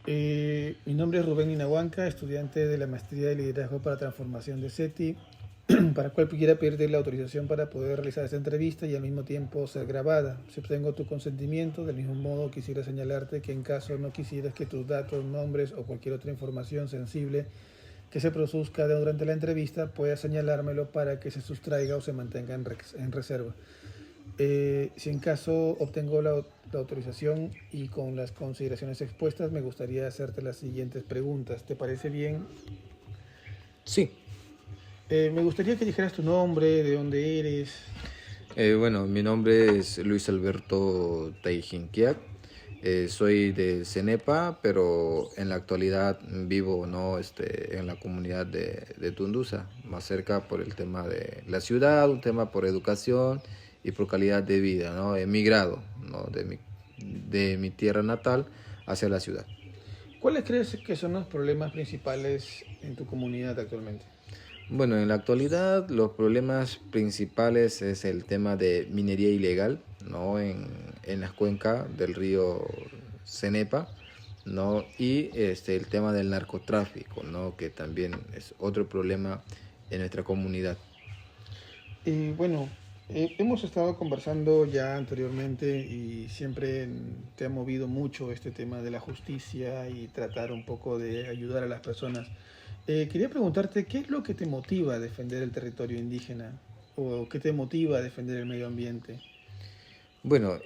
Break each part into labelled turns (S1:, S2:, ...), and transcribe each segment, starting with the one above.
S1: Mi nombre es Rubén Inahuanca, estudiante de la Maestría de Liderazgo para Transformación de SETI, para cual quiera pedirte la autorización para poder realizar esta entrevista y al mismo tiempo ser grabada. Si obtengo tu consentimiento, del mismo modo quisiera señalarte que en caso no quisieras que tus datos, nombres o cualquier otra información sensible que se produzca durante la entrevista, puedas señalármelo para que se sustraiga o se mantenga en reserva. Si en caso obtengo la autorización y con las consideraciones expuestas, me gustaría hacerte las siguientes preguntas. ¿Te parece bien?
S2: Sí,
S1: Me gustaría que dijeras tu nombre, de dónde eres.
S2: bueno, mi nombre es Luis Alberto Taijinquiac. Soy de Cenepa, pero en la actualidad vivo, ¿no? En la comunidad de Tunduza, más cerca por el tema de la ciudad, un tema por educación y por calidad de vida, ¿no? He migrado, ¿no? de mi tierra natal hacia la ciudad.
S1: ¿Cuáles crees que son los problemas principales en tu comunidad actualmente?
S2: Bueno, en la actualidad los problemas principales es el tema de minería ilegal, ¿no? En las cuencas del río Cenepa, ¿no? Y el tema del narcotráfico, ¿no? Que también es otro problema en nuestra comunidad.
S1: Bueno, hemos estado conversando ya anteriormente y siempre te ha movido mucho este tema de la justicia y tratar un poco de ayudar a las personas. Quería preguntarte, ¿qué es lo que te motiva a defender el territorio indígena? ¿O qué te motiva a defender el medio ambiente?
S2: Bueno,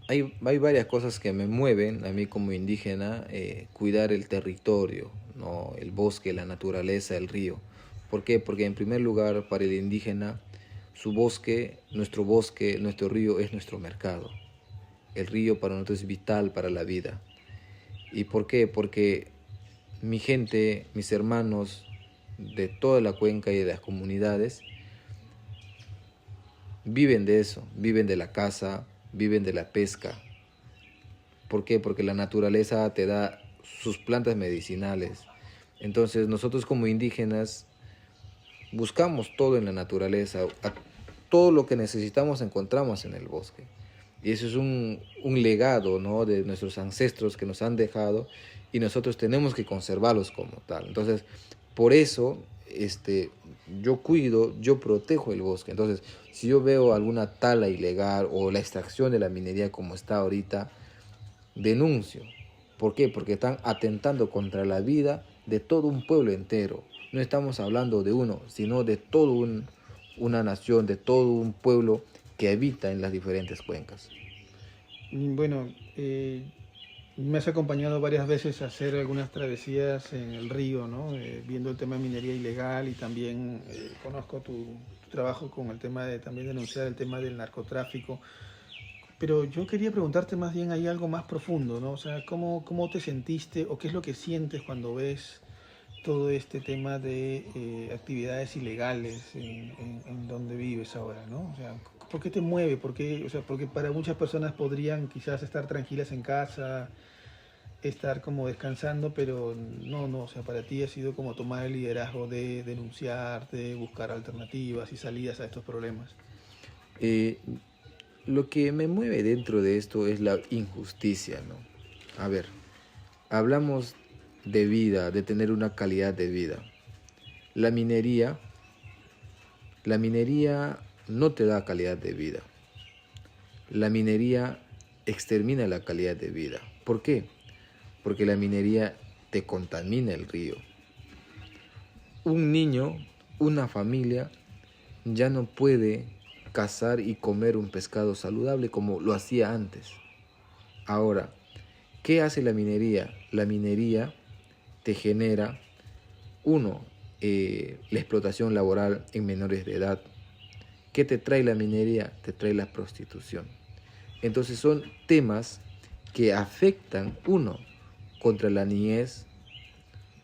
S2: hay varias cosas que me mueven a mí como indígena, cuidar el territorio, ¿no? El bosque, la naturaleza, el río. ¿Por qué? Porque en primer lugar, para el indígena, bosque, nuestro río es nuestro mercado. El río para nosotros es vital para la vida. ¿Y por qué? Porque mi gente, mis hermanos de toda la cuenca y de las comunidades viven de eso, viven de la caza, viven de la pesca. ¿Por qué? Porque la naturaleza te da sus plantas medicinales. Entonces nosotros como indígenas buscamos todo en la naturaleza. Todo lo que necesitamos encontramos en el bosque. Y eso es un legado, ¿no? De nuestros ancestros que nos han dejado y nosotros tenemos que conservarlos como tal. Entonces, por eso yo cuido, yo protejo el bosque. Entonces, si yo veo alguna tala ilegal o la extracción de la minería como está ahorita, denuncio. ¿Por qué? Porque están atentando contra la vida de todo un pueblo entero. No estamos hablando de uno, sino de toda una nación, de todo un pueblo que habita en las diferentes cuencas.
S1: Bueno, me has acompañado varias veces a hacer algunas travesías en el río, ¿no? Viendo el tema de minería ilegal y también conozco tu trabajo con el tema de también denunciar el tema del narcotráfico. Pero yo quería preguntarte más bien ahí algo más profundo, ¿no? O sea, ¿cómo te sentiste o qué es lo que sientes cuando ves todo este tema de actividades ilegales en donde vives ahora, ¿no? O sea, ¿por qué te mueve? ¿Por qué? O sea, porque para muchas personas podrían quizás estar tranquilas en casa, estar como descansando, pero no, o sea, para ti ha sido como tomar el liderazgo de denunciar, de buscar alternativas y salidas a estos problemas.
S2: Eh, lo que me mueve dentro de esto es la injusticia, ¿no? A ver, hablamos de vida, de tener una calidad de vida. La minería, la minería no te da calidad de vida. La minería extermina la calidad de vida. ¿Por qué? Porque la minería te contamina el río. Un niño, una familia, ya no puede cazar y comer un pescado saludable como lo hacía antes. Ahora, ¿qué hace la minería? La minería te genera, uno, la explotación laboral en menores de edad. ¿Qué te trae la minería? Te trae la prostitución. Entonces son temas que afectan, uno, contra la niñez,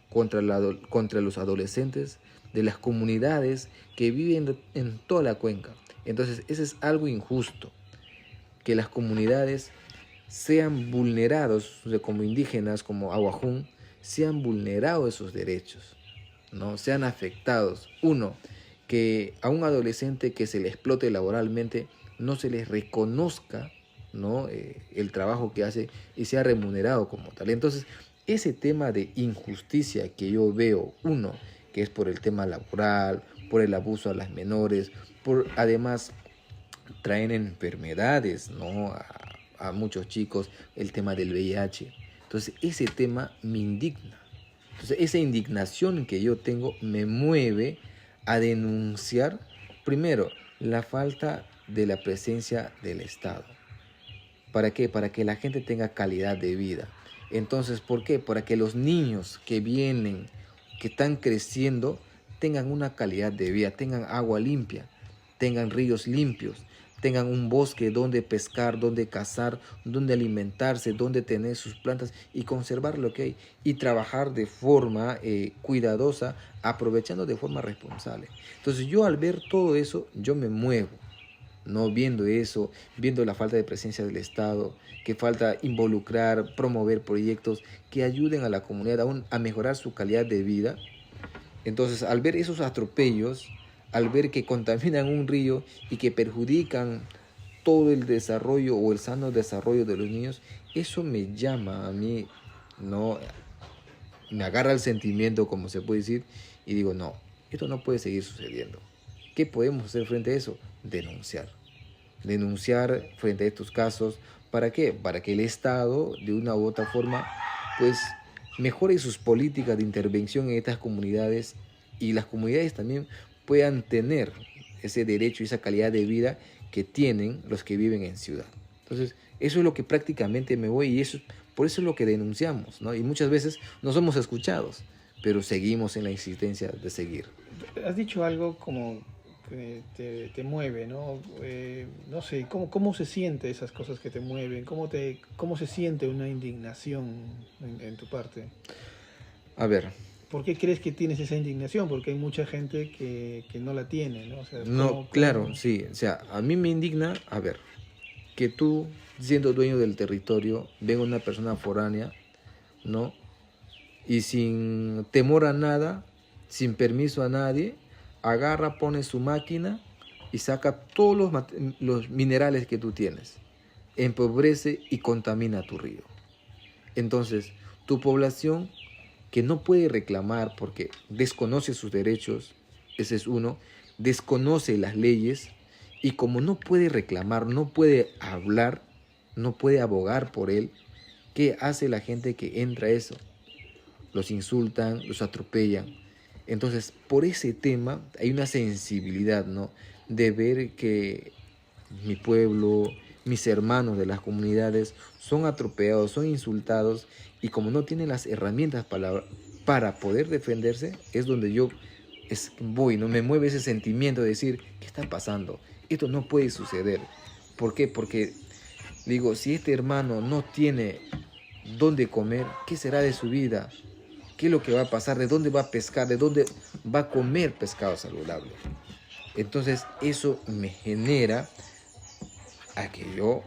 S2: contra los adolescentes de las comunidades que viven en toda la cuenca. Entonces, eso es algo injusto, que las comunidades sean vulnerados, o sea, como indígenas, como Aguajún, sean vulnerados esos derechos, ¿no? Sean afectados. Uno, que a un adolescente que se le explote laboralmente no se les reconozca ¿no? El trabajo que hace y sea remunerado como tal. Entonces, ese tema de injusticia que yo veo, uno, que es por el tema laboral, por el abuso a las menores, por además traen enfermedades, ¿no? A muchos chicos, el tema del VIH. Entonces, ese tema me indigna. Entonces, esa indignación que yo tengo me mueve a denunciar, primero, la falta de la presencia del Estado. ¿Para qué? Para que la gente tenga calidad de vida. Entonces, ¿por qué? Para que los niños que vienen, que están creciendo, tengan una calidad de vida, tengan agua limpia, tengan ríos limpios, tengan un bosque donde pescar, donde cazar, donde alimentarse, donde tener sus plantas y conservar lo que hay y trabajar de forma cuidadosa, aprovechando de forma responsable. Entonces yo al ver todo eso, yo me muevo, ¿no? Viendo eso, viendo la falta de presencia del Estado, que falta involucrar, promover proyectos que ayuden a la comunidad a mejorar su calidad de vida. Entonces, al ver esos atropellos, al ver que contaminan un río y que perjudican todo el desarrollo o el sano desarrollo de los niños, eso me llama a mí, ¿no? Me agarra el sentimiento, como se puede decir, y digo, no, esto no puede seguir sucediendo. ¿Qué podemos hacer frente a eso? Denunciar. Denunciar frente a estos casos. ¿Para qué? Para que el Estado, de una u otra forma, pues mejore sus políticas de intervención en estas comunidades y las comunidades también puedan tener ese derecho y esa calidad de vida que tienen los que viven en ciudad. Entonces, eso es lo que prácticamente me voy y eso, por eso es lo que denunciamos, ¿no? Y muchas veces no somos escuchados, pero seguimos en la insistencia de seguir.
S1: Has dicho algo como que te mueve, ¿no? No sé, ¿cómo se siente esas cosas que te mueven? ¿Cómo se siente una indignación en tu parte?
S2: A ver,
S1: ¿Por qué crees que tienes esa indignación? Porque hay mucha gente que no la tiene, ¿no? O sea,
S2: no, claro, sí, o sea, a mí me indigna, a ver, que tú, siendo dueño del territorio, venga una persona foránea, ¿no? Y sin temor a nada, sin permiso a nadie, agarra, pone su máquina y saca todos los minerales que tú tienes, empobrece y contamina tu río. Entonces, tu población que no puede reclamar porque desconoce sus derechos, ese es uno, desconoce las leyes y como no puede reclamar, no puede hablar, no puede abogar por él, ¿qué hace la gente que entra a eso? Los insultan, los atropellan. Entonces, por ese tema hay una sensibilidad, ¿no? De ver que mi pueblo, mis hermanos de las comunidades son atropellados, son insultados y como no tienen las herramientas para poder defenderse, es donde yo voy, ¿no? Me mueve ese sentimiento de decir, ¿qué está pasando? Esto no puede suceder. ¿Por qué? Porque digo, si este hermano no tiene dónde comer, ¿qué será de su vida? ¿Qué es lo que va a pasar? ¿De dónde va a pescar? ¿De dónde va a comer pescado saludable? Entonces eso me genera a que yo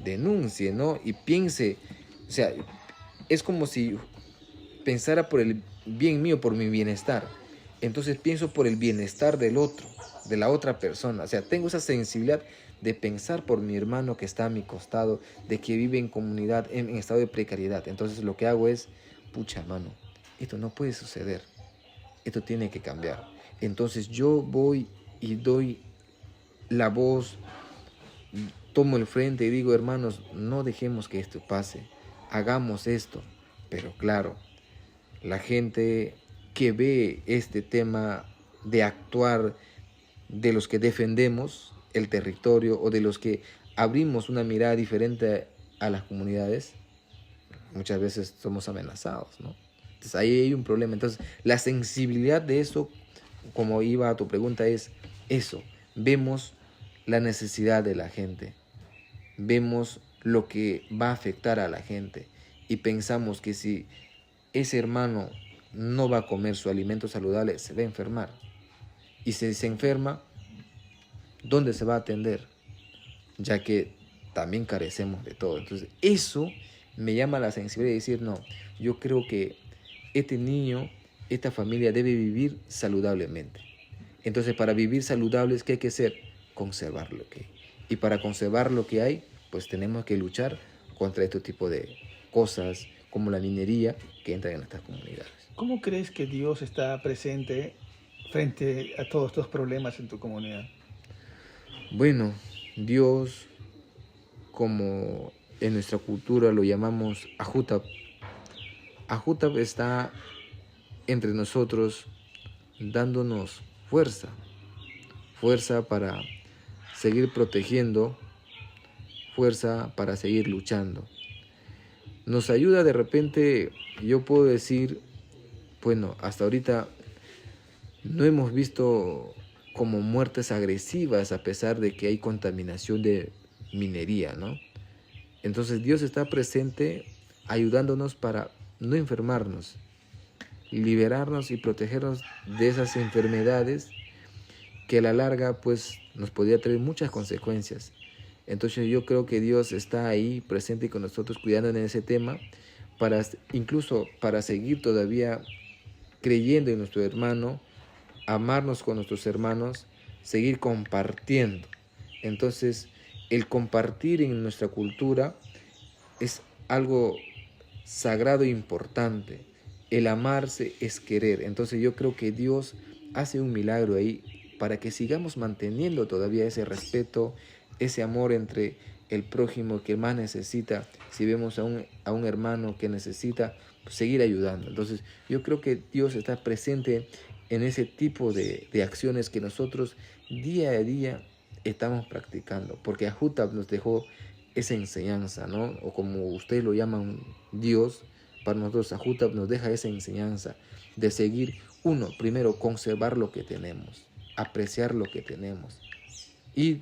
S2: denuncie, ¿no? Y piense, o sea, es como si pensara por el bien mío, por mi bienestar. Entonces pienso por el bienestar del otro, de la otra persona. O sea, tengo esa sensibilidad de pensar por mi hermano que está a mi costado, de que vive en comunidad, en estado de precariedad. Entonces lo que hago es, pucha, mano, esto no puede suceder. Esto tiene que cambiar. Entonces yo voy y doy la voz, tomo el frente y digo, hermanos, no dejemos que esto pase, hagamos esto. Pero claro, la gente que ve este tema de actuar de los que defendemos el territorio o de los que abrimos una mirada diferente a las comunidades, muchas veces somos amenazados, ¿no? Entonces ahí hay un problema. Entonces la sensibilidad de eso, como iba a tu pregunta, es eso. Vemos la necesidad de la gente, vemos lo que va a afectar a la gente y pensamos que si ese hermano no va a comer su alimento saludable, se va a enfermar. Y si se enferma, ¿dónde se va a atender? Ya que también carecemos de todo. Entonces, eso me llama la sensibilidad de decir, no, yo creo que este niño, esta familia debe vivir saludablemente. Entonces, para vivir saludables, ¿qué hay que hacer? Conservar lo que hay. Y para conservar lo que hay, pues tenemos que luchar contra este tipo de cosas como la minería que entran en estas comunidades.
S1: ¿Cómo crees que Dios está presente frente a todos estos problemas en tu comunidad?
S2: Bueno, Dios, como en nuestra cultura lo llamamos Ajutab, Ajutab está entre nosotros dándonos fuerza, fuerza para seguir protegiendo, fuerza para seguir luchando. Nos ayuda de repente, yo puedo decir, bueno, hasta ahorita no hemos visto como muertes agresivas a pesar de que hay contaminación de minería, ¿no? Entonces Dios está presente ayudándonos para no enfermarnos, liberarnos y protegernos de esas enfermedades que a la larga pues nos podría traer muchas consecuencias. Entonces yo creo que Dios está ahí presente con nosotros cuidando en ese tema para incluso para seguir todavía creyendo en nuestro hermano, amarnos con nuestros hermanos, seguir compartiendo. Entonces el compartir en nuestra cultura es algo sagrado e importante. El amarse es querer. Entonces yo creo que Dios hace un milagro ahí para que sigamos manteniendo todavía ese respeto, ese amor entre el prójimo que más necesita. Si vemos a un hermano que necesita, pues seguir ayudando. Entonces yo creo que Dios está presente en ese tipo de acciones que nosotros día a día estamos practicando. Porque Ajutab nos dejó esa enseñanza, ¿no? O como ustedes lo llaman Dios, para nosotros Ajutab nos deja esa enseñanza de seguir, uno, primero conservar lo que tenemos, apreciar lo que tenemos. Y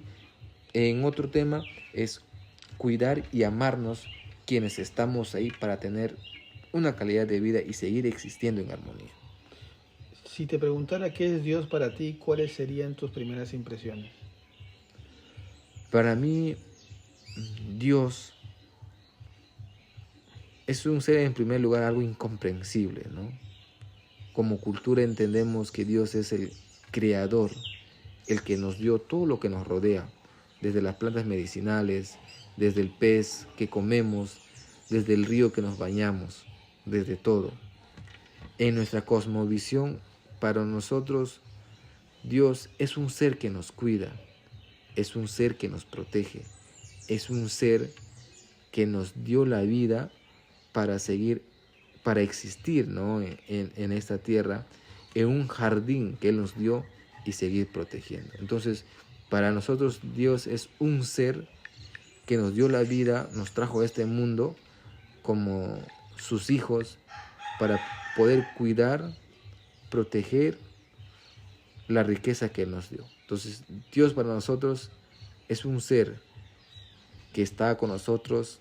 S2: en otro tema es cuidar y amarnos quienes estamos ahí para tener una calidad de vida y seguir existiendo en armonía.
S1: Si te preguntara qué es Dios para ti, ¿cuáles serían tus primeras impresiones?
S2: Para mí, Dios es un ser en primer lugar algo incomprensible, ¿no? Como cultura entendemos que Dios es el creador, el que nos dio todo lo que nos rodea, desde las plantas medicinales, desde el pez que comemos, desde el río que nos bañamos, desde todo. En nuestra cosmovisión, para nosotros, Dios es un ser que nos cuida, es un ser que nos protege, es un ser que nos dio la vida para seguir, para existir, ¿no? en esta tierra, en un jardín que Él nos dio y seguir protegiendo. Entonces, para nosotros Dios es un ser que nos dio la vida, nos trajo a este mundo como sus hijos para poder cuidar, proteger la riqueza que Él nos dio. Entonces, Dios para nosotros es un ser que está con nosotros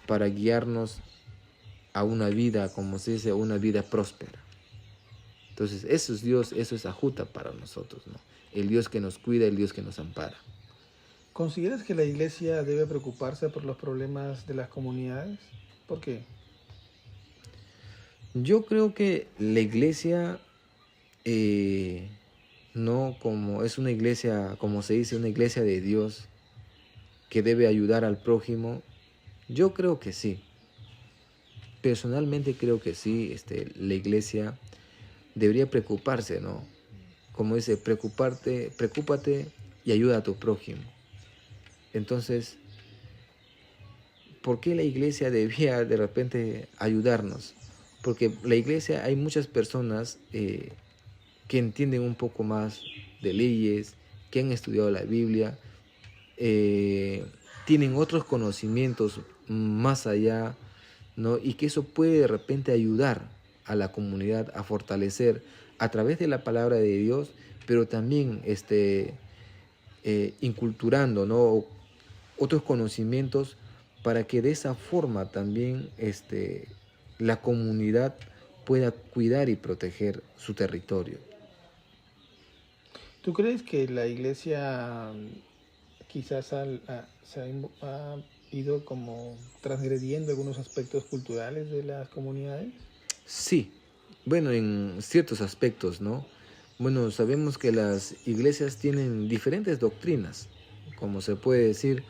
S2: para guiarnos a una vida, como se dice, a una vida próspera. Entonces, eso es Dios, eso es Ajutab para nosotros, ¿no? El Dios que nos cuida, el Dios que nos ampara.
S1: ¿Consideras que la iglesia debe preocuparse por los problemas de las comunidades? ¿Por qué?
S2: Yo creo que la iglesia, no como es una iglesia, como se dice, una iglesia de Dios que debe ayudar al prójimo, yo creo que sí. Personalmente creo que sí, la iglesia debería preocuparse, ¿no? Como dice, preocúpate y ayuda a tu prójimo. Entonces, ¿por qué la iglesia debía de repente ayudarnos? Porque la iglesia hay muchas personas que entienden un poco más de leyes, que han estudiado la Biblia, tienen otros conocimientos más allá, ¿no? Y que eso puede de repente ayudar a la comunidad a fortalecer a través de la palabra de Dios, pero también inculturando, ¿no? Otros conocimientos para que de esa forma también la comunidad pueda cuidar y proteger su territorio.
S1: ¿Tú crees que la iglesia quizás ha ido como transgrediendo algunos aspectos culturales de las comunidades?
S2: Sí, bueno, en ciertos aspectos, ¿no? Bueno, sabemos que las iglesias tienen diferentes doctrinas, como se puede decir,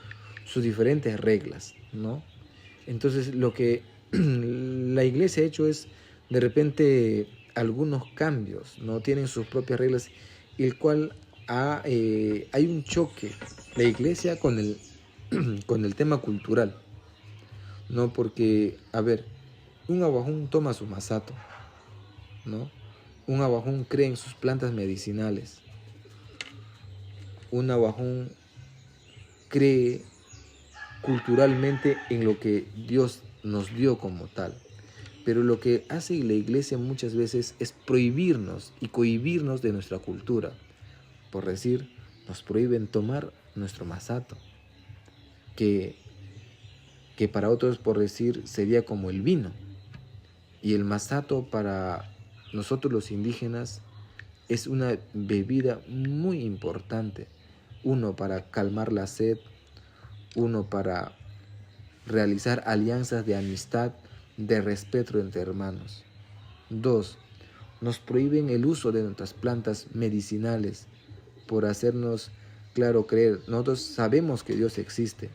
S2: sus diferentes reglas, ¿no? Entonces lo que la iglesia ha hecho es de repente algunos cambios, ¿no? Tienen sus propias reglas, el cual hay un choque la iglesia con con el tema cultural, ¿no? Porque, a ver, un abajún toma su masato, ¿no? Un abajún cree en sus plantas medicinales. Un abajún cree culturalmente en lo que Dios nos dio como tal. Pero lo que hace la iglesia muchas veces es prohibirnos y cohibirnos de nuestra cultura. Por decir, nos prohíben tomar nuestro masato, que para otros, por decir, sería como el vino. Y el masato para nosotros los indígenas es una bebida muy importante. Uno, para calmar la sed. Uno, para realizar alianzas de amistad, de respeto entre hermanos. Dos, nos prohíben el uso de nuestras plantas medicinales por hacernos, claro, creer. Nosotros sabemos que Dios existe,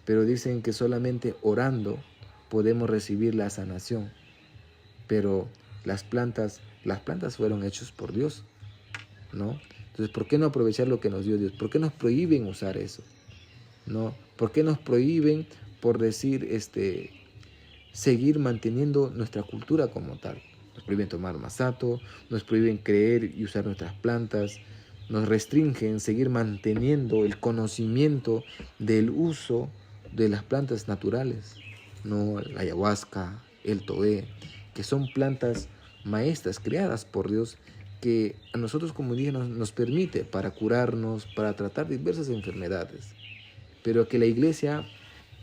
S2: pero dicen que solamente orando podemos recibir la sanación. Pero las plantas fueron hechas por Dios, ¿no? Entonces, ¿por qué no aprovechar lo que nos dio Dios? ¿Por qué nos prohíben usar eso? ¿No? ¿Por qué nos prohíben, por decir, seguir manteniendo nuestra cultura como tal? Nos prohíben tomar masato, nos prohíben creer y usar nuestras plantas, nos restringen seguir manteniendo el conocimiento del uso de las plantas naturales, ¿no? La ayahuasca, el toé, que son plantas maestras creadas por Dios, que a nosotros como indígenas nos permite para curarnos, para tratar diversas enfermedades. Pero que la iglesia,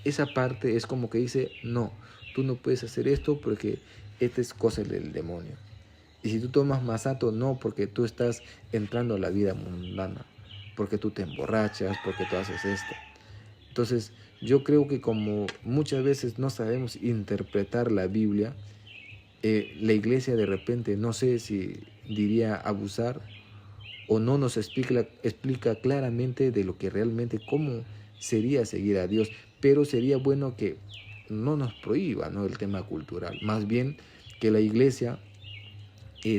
S2: esa parte es como que dice, no, tú no puedes hacer esto porque esta es cosa del demonio. Y si tú tomas masato, no, porque tú estás entrando a la vida mundana, porque tú te emborrachas, porque tú haces esto. Entonces, yo creo que como muchas veces no sabemos interpretar la Biblia, la iglesia de repente, no sé si diría abusar, o no nos explica claramente de lo que realmente, cómo sería seguir a Dios. Pero sería bueno que no nos prohíba, ¿no?, el tema cultural. Más bien que la iglesia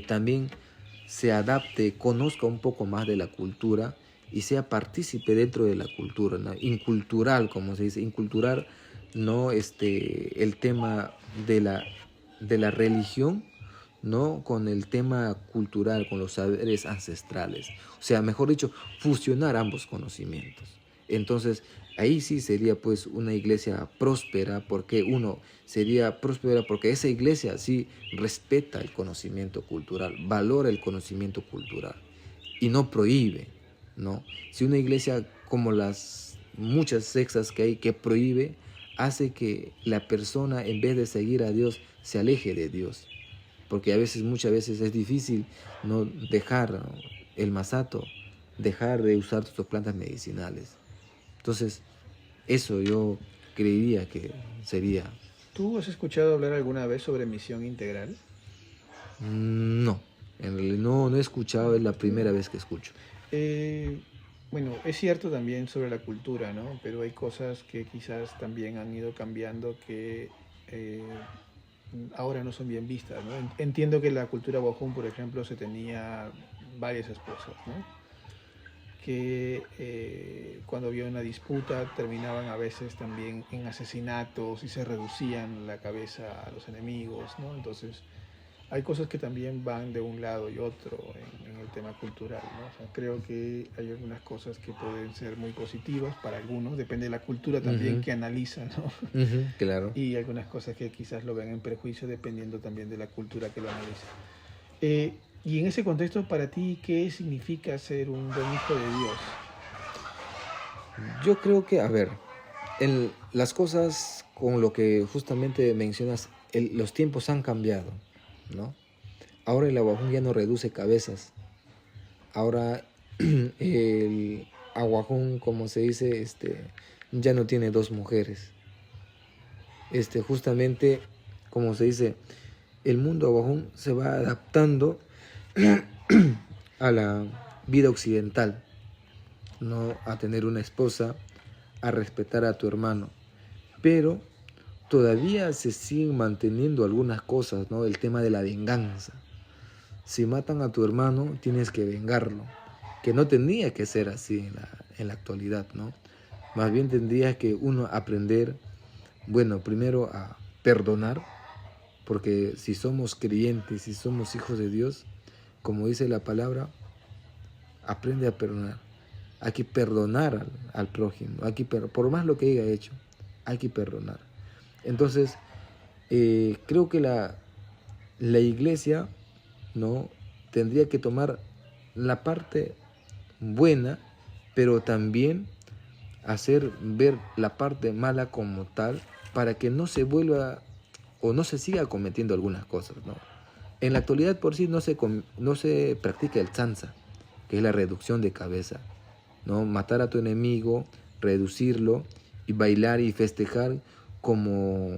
S2: también se adapte, conozca un poco más de la cultura y sea partícipe dentro de la cultura, ¿no? Incultural, como se dice, inculturar, no el tema de la religión, ¿no?, con el tema cultural, con los saberes ancestrales. O sea, mejor dicho, fusionar ambos conocimientos. Entonces, ahí sí sería pues una iglesia próspera, porque uno sería próspera porque esa iglesia sí respeta el conocimiento cultural, valora el conocimiento cultural y no prohíbe, ¿no? Si una iglesia como las muchas sectas que hay que prohíbe, hace que la persona en vez de seguir a Dios se aleje de Dios. Porque muchas veces es difícil no dejar el masato, dejar de usar tus plantas medicinales. Entonces, eso yo creería que sería.
S1: ¿Tú has escuchado hablar alguna vez sobre misión integral?
S2: No, en realidad no he escuchado, es la primera vez que escucho.
S1: Bueno, es cierto también sobre la cultura, ¿no? Pero hay cosas que quizás también han ido cambiando que ahora no son bien vistas, ¿no? Entiendo que la cultura Bojón, por ejemplo, se tenía varias esposas, ¿no? Que cuando había una disputa terminaban a veces también en asesinatos y se reducían la cabeza a los enemigos, ¿no? Entonces hay cosas que también van de un lado y otro en el tema cultural, ¿no? O sea, creo que hay algunas cosas que pueden ser muy positivas para algunos, depende de la cultura también que analiza, ¿no?
S2: Claro.
S1: Y algunas cosas que quizás lo ven en prejuicio dependiendo también de la cultura que lo analiza. Y en ese contexto, para ti, ¿qué significa ser un buen hijo de Dios?
S2: Yo creo que, a ver, las cosas con lo que justamente mencionas, los tiempos han cambiado, ¿no? Ahora el aguajún ya no reduce cabezas. Ahora el aguajún, como se dice, ya no tiene dos mujeres. Justamente, como se dice, el mundo aguajún se va adaptando a la vida occidental, no a tener una esposa, a respetar a tu hermano, pero todavía se siguen manteniendo algunas cosas, ¿no? El tema de la venganza. Si matan a tu hermano, tienes que vengarlo, que no tenía que ser así en la actualidad, ¿no? Más bien tendría que uno aprender, bueno, primero a perdonar, porque si somos creyentes, si somos hijos de Dios, como dice la palabra, aprende a perdonar. Hay que perdonar al prójimo, por más lo que haya hecho, hay que perdonar. Entonces, creo que la iglesia, ¿no?, tendría que tomar la parte buena, pero también hacer ver la parte mala como tal, para que no se vuelva o no se siga cometiendo algunas cosas, ¿no? En la actualidad por sí no se practica el tzanza, que es la reducción de cabeza, ¿no? Matar a tu enemigo, reducirlo y bailar y festejar como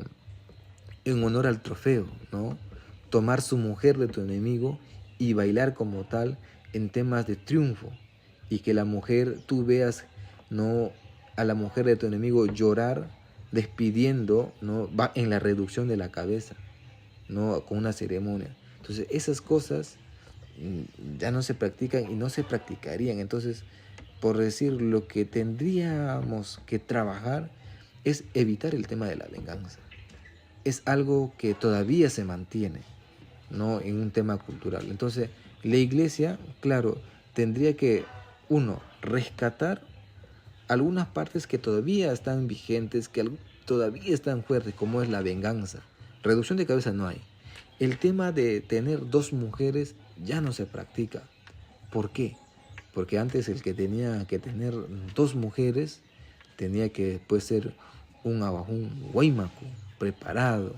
S2: en honor al trofeo, ¿no? Tomar su mujer de tu enemigo y bailar como tal en temas de triunfo, y que la mujer, tú veas, ¿no?, a la mujer de tu enemigo llorar despidiendo, ¿no?, va en la reducción de la cabeza, ¿no?, con una ceremonia. Entonces esas cosas ya no se practican y no se practicarían. Entonces, por decir, lo que tendríamos que trabajar es evitar el tema de la venganza. Es algo que todavía se mantiene, ¿no?, en un tema cultural. Entonces, la iglesia, claro, tendría que, uno, rescatar algunas partes que todavía están vigentes, que todavía están fuertes, como es la venganza. Reducción de cabeza no hay. El tema de tener dos mujeres ya no se practica. ¿Por qué? Porque antes el que tenía que tener dos mujeres tenía que después ser un abajún guaymaco, preparado,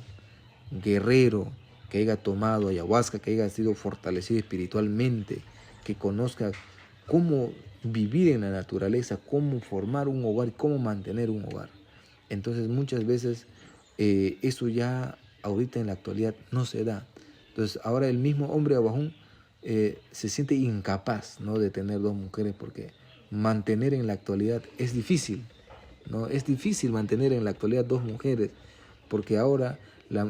S2: guerrero, que haya tomado ayahuasca, que haya sido fortalecido espiritualmente, que conozca cómo vivir en la naturaleza, cómo formar un hogar, cómo mantener un hogar. Entonces muchas veces eso ya ahorita en la actualidad no se da. Entonces ahora el mismo hombre abajún se siente incapaz, ¿no?, de tener dos mujeres, porque mantener en la actualidad es difícil, ¿no? Es difícil mantener en la actualidad dos mujeres, porque ahora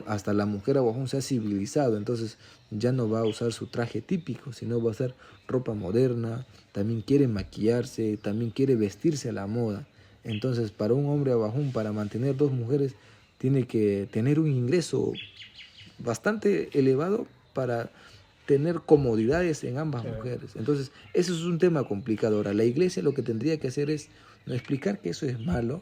S2: hasta la mujer abajún se ha civilizado, entonces ya no va a usar su traje típico, sino va a usar ropa moderna, también quiere maquillarse, también quiere vestirse a la moda. Entonces, para un hombre abajún, para mantener dos mujeres, tiene que tener un ingreso bastante elevado para tener comodidades en ambas mujeres. Entonces, eso es un tema complicado. Ahora, la iglesia lo que tendría que hacer es no explicar que eso es malo,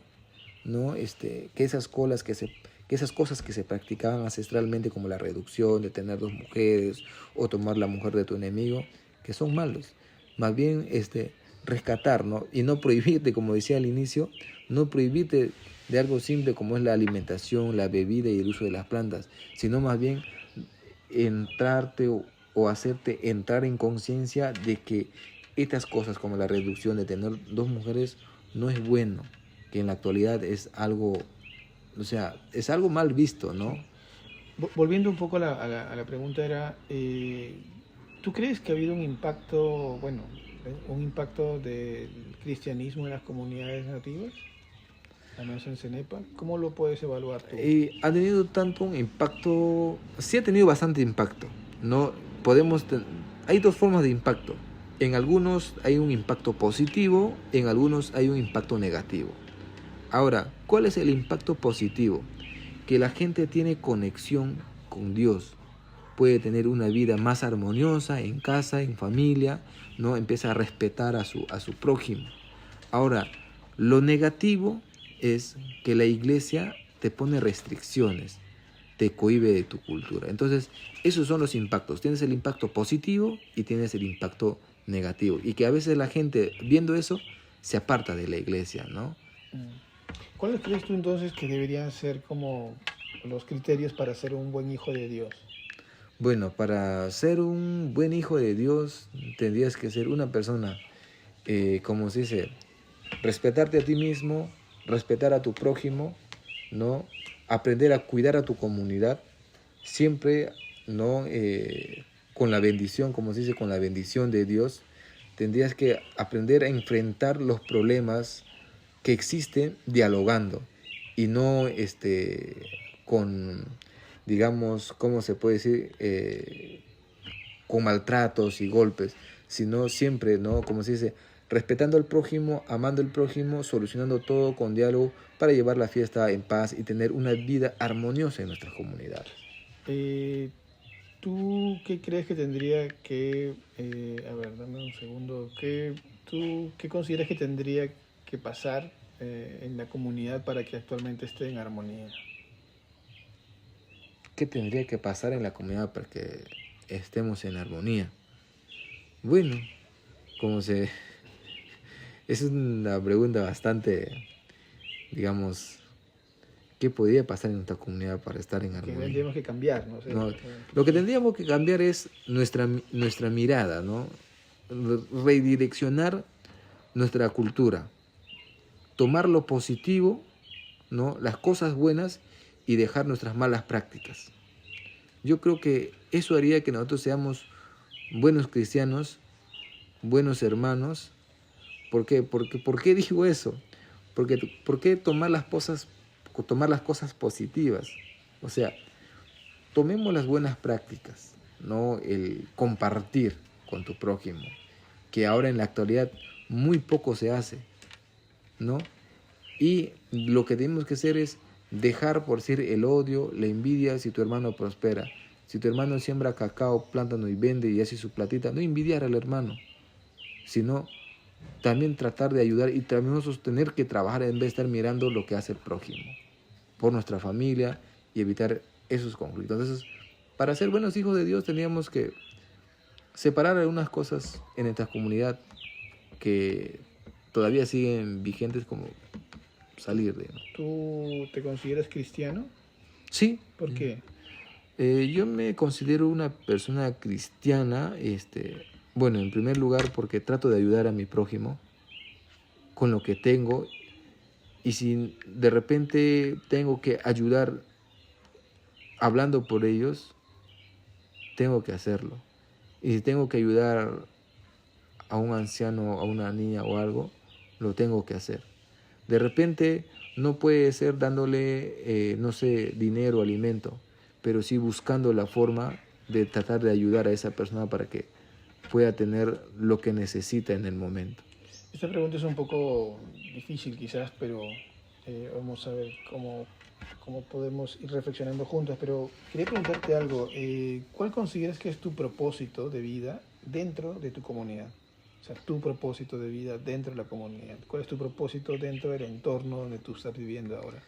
S2: ¿no? Que esas cosas que se practicaban ancestralmente, como la reducción, de tener dos mujeres o tomar la mujer de tu enemigo, que son malos. Más bien rescatar, ¿no? Y no prohibirte, como decía al inicio, no prohibirte de algo simple como es la alimentación, la bebida y el uso de las plantas, sino más bien entrarte o hacerte entrar en conciencia de que estas cosas como la reducción de tener dos mujeres no es bueno, que en la actualidad es algo, o sea, es algo mal visto, ¿no?
S1: Volviendo un poco a la pregunta, era, ¿tú crees que ha habido un impacto, bueno, un impacto del cristianismo en las comunidades nativas, al menos en Cenepa? ¿Cómo lo puedes evaluar tú?
S2: Ha tenido tanto un impacto, sí ha tenido bastante impacto, ¿no? Hay dos formas de impacto. En algunos hay un impacto positivo, en algunos hay un impacto negativo. Ahora, ¿cuál es el impacto positivo? Que la gente tiene conexión con Dios, puede tener una vida más armoniosa en casa, en familia, ¿no? Empieza a respetar a su prójimo. Ahora, lo negativo es que la iglesia te pone restricciones, te cohíbe de tu cultura. Entonces, esos son los impactos. Tienes el impacto positivo y tienes el impacto negativo. Y que a veces la gente, viendo eso, se aparta de la iglesia, ¿no?
S1: ¿Cuáles crees tú entonces que deberían ser como los criterios para ser un buen hijo de Dios?
S2: Bueno, para ser un buen hijo de Dios, tendrías que ser una persona, como se dice, respetarte a ti mismo, respetar a tu prójimo, ¿no? Aprender a cuidar a tu comunidad, siempre, ¿no? Con la bendición, como se dice, con la bendición de Dios, tendrías que aprender a enfrentar los problemas que existe dialogando y no con, digamos, ¿cómo se puede decir? Con maltratos y golpes, sino siempre, ¿no? Como se dice, respetando al prójimo, amando al prójimo, solucionando todo con diálogo para llevar la fiesta en paz y tener una vida armoniosa en nuestras comunidades.
S1: Eh, ¿Tú qué crees que tendría que, a ver, dame un segundo, ¿tú qué consideras que tendría que pasar en la comunidad para que actualmente esté en armonía?
S2: ¿Qué tendría que pasar en la comunidad para que estemos en armonía? Bueno, como se... Es una pregunta bastante, digamos, ¿qué podría pasar en nuestra comunidad para estar en
S1: Que
S2: armonía?
S1: tendríamos que cambiar, no sé.
S2: No, lo que tendríamos que cambiar es nuestra mirada, ¿no? Redireccionar nuestra cultura, tomar lo positivo, ¿no? Las cosas buenas y dejar nuestras malas prácticas. Yo creo que eso haría que nosotros seamos buenos cristianos, buenos hermanos. ¿Por qué? ¿Por qué digo eso? ¿Por qué tomar las cosas positivas? O sea, tomemos las buenas prácticas, no el compartir con tu prójimo, que ahora en la actualidad muy poco se hace, ¿no? Y lo que tenemos que hacer es dejar por decir el odio, la envidia si tu hermano prospera. Si tu hermano siembra cacao, plátano y vende y hace su platita, no envidiar al hermano, sino también tratar de ayudar y también nosotros tener que trabajar en vez de estar mirando lo que hace el prójimo por nuestra familia y evitar esos conflictos. Entonces, para ser buenos hijos de Dios teníamos que separar algunas cosas en esta comunidad que todavía siguen vigentes, como salir de, ¿no?
S1: ¿Tú te consideras cristiano?
S2: Sí,
S1: ¿Por qué?
S2: yo me considero una persona cristiana, bueno, en primer lugar porque trato de ayudar a mi prójimo con lo que tengo, y si de repente tengo que ayudar hablando por ellos, tengo que hacerlo. Y si tengo que ayudar a un anciano, a una niña o algo, lo tengo que hacer. De repente no puede ser dándole, no sé, dinero, alimento, pero sí buscando la forma de tratar de ayudar a esa persona para que pueda tener lo que necesita en el momento.
S1: Esta pregunta es un poco difícil quizás, pero vamos a ver cómo podemos ir reflexionando juntos. Pero quería preguntarte algo. ¿Cuál consideras que es tu propósito de vida dentro de tu comunidad? O sea, tu propósito de vida dentro de la comunidad. ¿Cuál es tu propósito dentro del entorno donde tú estás viviendo ahora?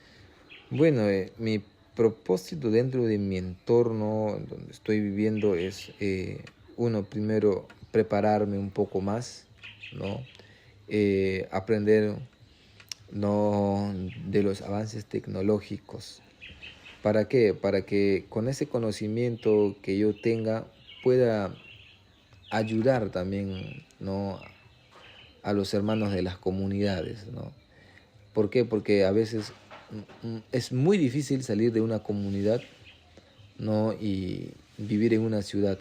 S2: Bueno, mi propósito dentro de mi entorno, en donde estoy viviendo, es, uno, primero, prepararme un poco más, ¿no? Aprender, ¿no?, de los avances tecnológicos. ¿Para qué? Para que con ese conocimiento que yo tenga pueda ayudar también, ¿no?, a los hermanos de las comunidades, ¿no? ¿Por qué? Porque a veces es muy difícil salir de una comunidad, ¿no?, y vivir en una ciudad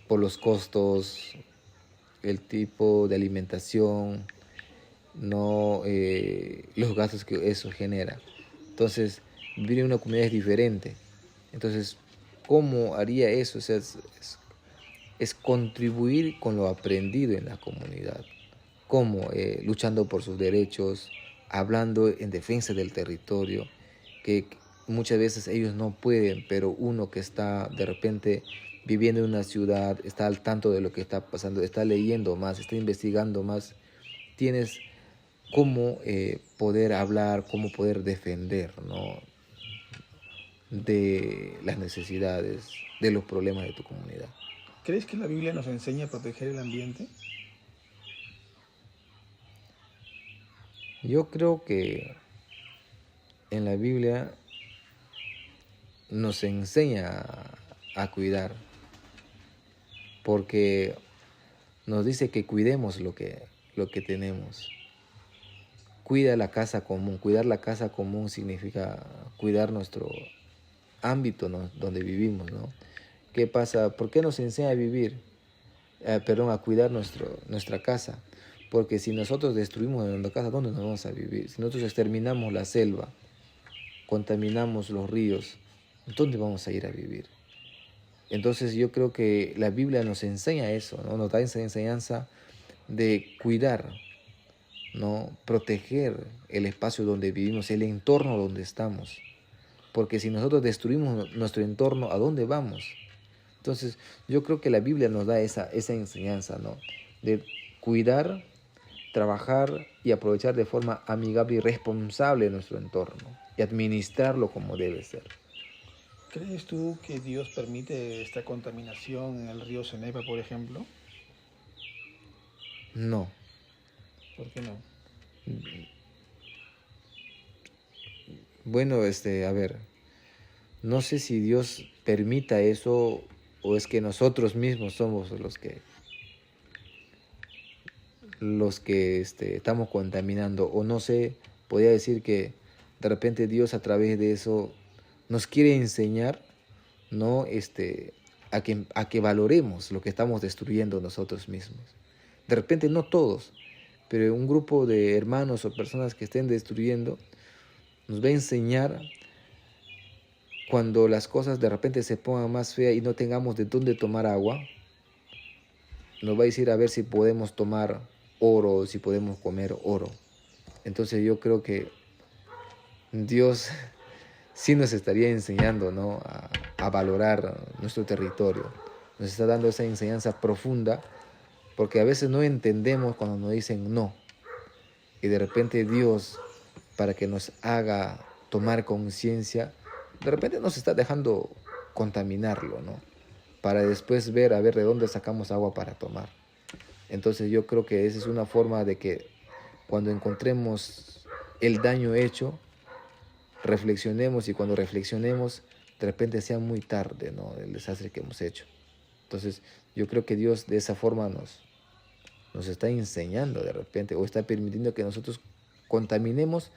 S2: por los costos, el tipo de alimentación, no, los gastos que eso genera. Entonces, vivir en una comunidad es diferente. Entonces, ¿cómo haría eso? O sea, es contribuir con lo aprendido en la comunidad. ¿Cómo? Luchando por sus derechos, hablando en defensa del territorio, que muchas veces ellos no pueden, pero uno que está de repente viviendo en una ciudad, está al tanto de lo que está pasando, está leyendo más, está investigando más, tienes cómo poder hablar, cómo poder defender, ¿no?, de las necesidades, de los problemas de tu comunidad.
S1: ¿Crees que la Biblia nos enseña a proteger el ambiente?
S2: Yo creo que en la Biblia nos enseña a cuidar, porque nos dice que cuidemos lo que tenemos. Cuida la casa común. Cuidar la casa común significa cuidar nuestro ámbito, ¿no?, donde vivimos, ¿no? ¿Qué pasa? ¿Por qué nos enseña a vivir? A cuidar nuestra casa. Porque si nosotros destruimos nuestra casa, ¿dónde nos vamos a vivir? Si nosotros exterminamos la selva, contaminamos los ríos, ¿dónde vamos a ir a vivir? Entonces yo creo que la Biblia nos enseña eso, ¿no? Nos da esa enseñanza de cuidar, ¿no? Proteger el espacio donde vivimos, el entorno donde estamos. Porque si nosotros destruimos nuestro entorno, ¿a dónde vamos? Entonces yo creo que la Biblia nos da esa enseñanza, ¿no? De cuidar, trabajar y aprovechar de forma amigable y responsable nuestro entorno y administrarlo como debe ser.
S1: ¿Crees tú que Dios permite esta contaminación en el río Cenepa, por ejemplo?
S2: No.
S1: ¿Por qué no?
S2: Bueno, a ver, no sé si Dios permita eso o es que nosotros mismos somos los que estamos contaminando, o no sé, podría decir que de repente Dios a través de eso nos quiere enseñar, ¿no? A que valoremos lo que estamos destruyendo nosotros mismos. De repente no todos, pero un grupo de hermanos o personas que estén destruyendo nos va a enseñar cuando las cosas de repente se pongan más feas y no tengamos de dónde tomar agua. Nos va a decir a ver si podemos tomar oro, si podemos comer oro. Entonces yo creo que Dios sí nos estaría enseñando, ¿no? a valorar nuestro territorio. Nos está dando esa enseñanza profunda, porque a veces no entendemos cuando nos dicen no. Y de repente Dios, para que nos haga tomar conciencia, de repente nos está dejando contaminarlo, ¿no? Para después ver a ver de dónde sacamos agua para tomar. Entonces yo creo que esa es una forma de que cuando encontremos el daño hecho, reflexionemos, y cuando reflexionemos, de repente sea muy tarde, ¿no? El desastre que hemos hecho. Entonces yo creo que Dios de esa forma nos está enseñando de repente, o está permitiendo que nosotros contaminemos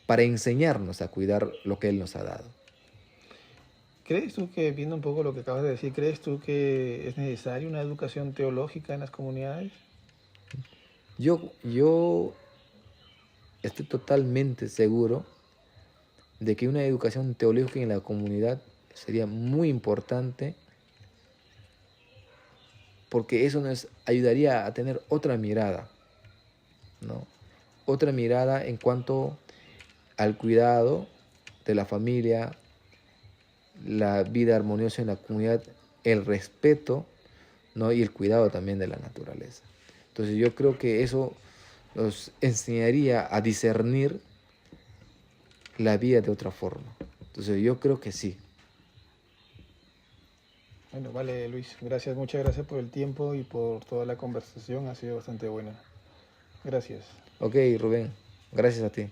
S2: para enseñarnos a cuidar lo que Él nos ha dado.
S1: ¿Crees tú que, viendo un poco lo que acabas de decir, crees tú que es necesaria una educación teológica en las comunidades?
S2: Yo estoy totalmente seguro de que una educación teológica en la comunidad sería muy importante, porque eso nos ayudaría a tener otra mirada, ¿no? Otra mirada en cuanto al cuidado de la familia, la vida armoniosa en la comunidad, el respeto, ¿no? Y el cuidado también de la naturaleza. Entonces yo creo que eso nos enseñaría a discernir la vida de otra forma. Entonces yo creo que sí.
S1: Bueno, vale, Luis, gracias, muchas gracias por el tiempo y por toda la conversación, ha sido bastante buena. Gracias.
S2: Ok, Rubén, gracias a ti.